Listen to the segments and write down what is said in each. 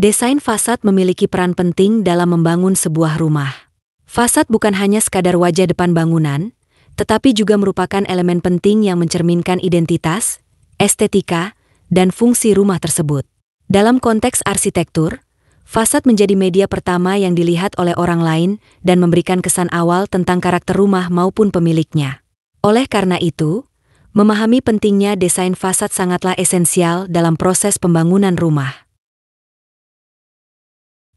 Desain fasad memiliki peran penting dalam membangun sebuah rumah. Fasad bukan hanya sekadar wajah depan bangunan, tetapi juga merupakan elemen penting yang mencerminkan identitas, estetika, dan fungsi rumah tersebut. Dalam konteks arsitektur, fasad menjadi media pertama yang dilihat oleh orang lain dan memberikan kesan awal tentang karakter rumah maupun pemiliknya. Oleh karena itu, memahami pentingnya desain fasad sangatlah esensial dalam proses pembangunan rumah.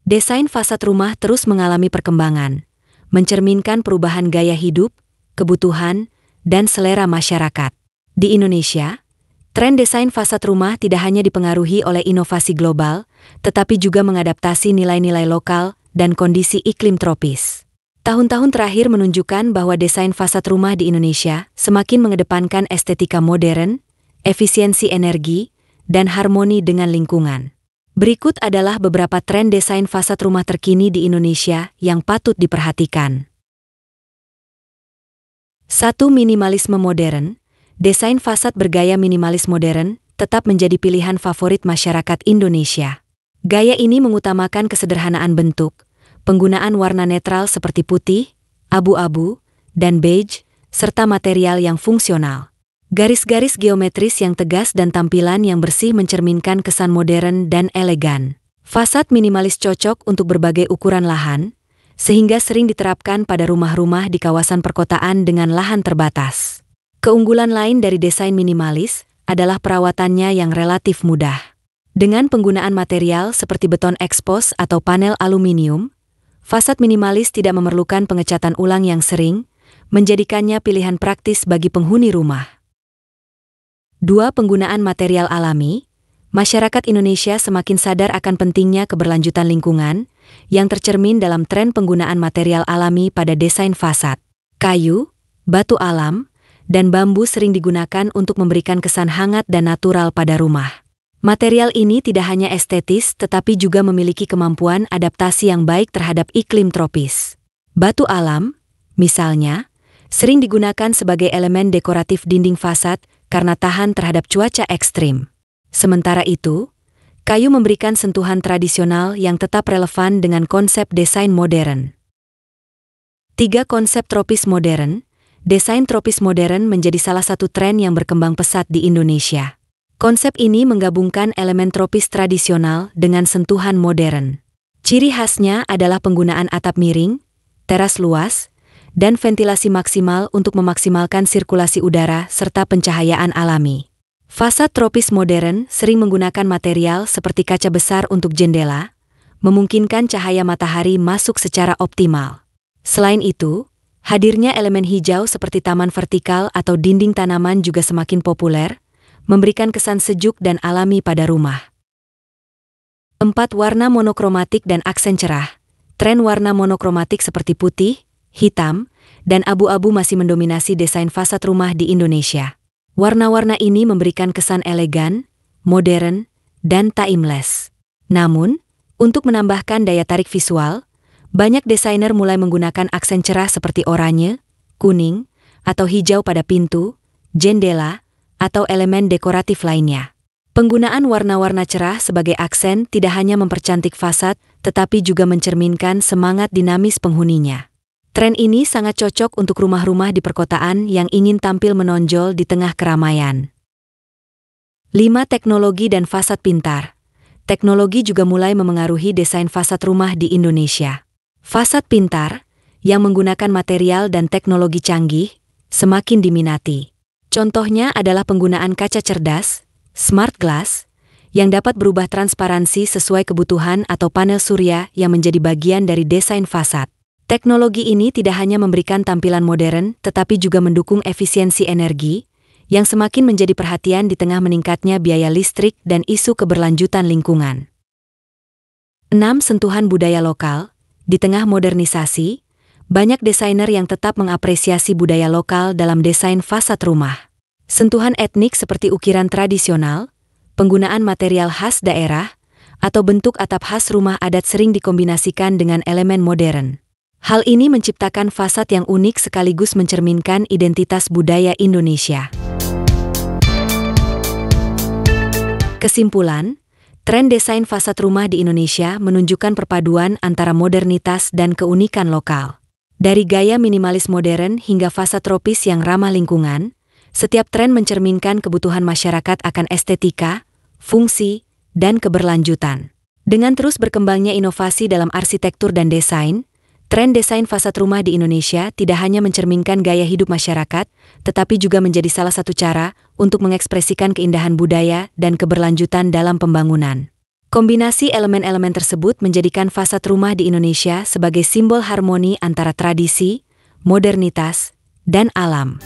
Desain fasad rumah terus mengalami perkembangan, mencerminkan perubahan gaya hidup, kebutuhan, dan selera masyarakat. Di Indonesia, tren desain fasad rumah tidak hanya dipengaruhi oleh inovasi global, tetapi juga mengadaptasi nilai-nilai lokal dan kondisi iklim tropis. Tahun-tahun terakhir menunjukkan bahwa desain fasad rumah di Indonesia semakin mengedepankan estetika modern, efisiensi energi, dan harmoni dengan lingkungan. Berikut adalah beberapa tren desain fasad rumah terkini di Indonesia yang patut diperhatikan. 1. Minimalisme modern. Desain fasad bergaya minimalis modern tetap menjadi pilihan favorit masyarakat Indonesia. Gaya ini mengutamakan kesederhanaan bentuk, penggunaan warna netral seperti putih, abu-abu, dan beige, serta material yang fungsional. Garis-garis geometris yang tegas dan tampilan yang bersih mencerminkan kesan modern dan elegan. Fasad minimalis cocok untuk berbagai ukuran lahan, sehingga sering diterapkan pada rumah-rumah di kawasan perkotaan dengan lahan terbatas. Keunggulan lain dari desain minimalis adalah perawatannya yang relatif mudah. Dengan penggunaan material seperti beton ekspos atau panel aluminium, fasad minimalis tidak memerlukan pengecatan ulang yang sering, menjadikannya pilihan praktis bagi penghuni rumah. 2. Penggunaan material alami. Masyarakat Indonesia semakin sadar akan pentingnya keberlanjutan lingkungan, yang tercermin dalam tren penggunaan material alami pada desain fasad. Kayu, batu alam, dan bambu sering digunakan untuk memberikan kesan hangat dan natural pada rumah. Material ini tidak hanya estetis tetapi juga memiliki kemampuan adaptasi yang baik terhadap iklim tropis. Batu alam, misalnya, sering digunakan sebagai elemen dekoratif dinding fasad karena tahan terhadap cuaca ekstrim. Sementara itu, kayu memberikan sentuhan tradisional yang tetap relevan dengan konsep desain modern. 3. Konsep tropis modern. Desain tropis modern menjadi salah satu tren yang berkembang pesat di Indonesia. Konsep ini menggabungkan elemen tropis tradisional dengan sentuhan modern. Ciri khasnya adalah penggunaan atap miring, teras luas, dan ventilasi maksimal untuk memaksimalkan sirkulasi udara serta pencahayaan alami. Fasad tropis modern sering menggunakan material seperti kaca besar untuk jendela, memungkinkan cahaya matahari masuk secara optimal. Selain itu, hadirnya elemen hijau seperti taman vertikal atau dinding tanaman juga semakin populer, memberikan kesan sejuk dan alami pada rumah. 4. Warna monokromatik dan aksen cerah. Tren warna monokromatik seperti putih, hitam, dan abu-abu masih mendominasi desain fasad rumah di Indonesia. Warna-warna ini memberikan kesan elegan, modern, dan timeless. Namun, untuk menambahkan daya tarik visual, banyak desainer mulai menggunakan aksen cerah seperti oranye, kuning, atau hijau pada pintu, jendela, atau elemen dekoratif lainnya. Penggunaan warna-warna cerah sebagai aksen tidak hanya mempercantik fasad, tetapi juga mencerminkan semangat dinamis penghuninya. Tren ini sangat cocok untuk rumah-rumah di perkotaan yang ingin tampil menonjol di tengah keramaian. 5. Teknologi dan fasad pintar. Teknologi juga mulai memengaruhi desain fasad rumah di Indonesia. Fasad pintar, yang menggunakan material dan teknologi canggih, semakin diminati. Contohnya adalah penggunaan kaca cerdas, smart glass, yang dapat berubah transparansi sesuai kebutuhan atau panel surya yang menjadi bagian dari desain fasad. Teknologi ini tidak hanya memberikan tampilan modern, tetapi juga mendukung efisiensi energi, yang semakin menjadi perhatian di tengah meningkatnya biaya listrik dan isu keberlanjutan lingkungan. 6. Sentuhan budaya lokal. Di tengah modernisasi, banyak desainer yang tetap mengapresiasi budaya lokal dalam desain fasad rumah. Sentuhan etnik seperti ukiran tradisional, penggunaan material khas daerah, atau bentuk atap khas rumah adat sering dikombinasikan dengan elemen modern. Hal ini menciptakan fasad yang unik sekaligus mencerminkan identitas budaya Indonesia. Kesimpulan, Tren desain fasad rumah di Indonesia menunjukkan perpaduan antara modernitas dan keunikan lokal. Dari gaya minimalis modern hingga fasad tropis yang ramah lingkungan, setiap tren mencerminkan kebutuhan masyarakat akan estetika, fungsi, dan keberlanjutan. Dengan terus berkembangnya inovasi dalam arsitektur dan desain, tren desain fasad rumah di Indonesia tidak hanya mencerminkan gaya hidup masyarakat, tetapi juga menjadi salah satu cara untuk mengekspresikan keindahan budaya dan keberlanjutan dalam pembangunan. Kombinasi elemen-elemen tersebut menjadikan fasad rumah di Indonesia sebagai simbol harmoni antara tradisi, modernitas, dan alam.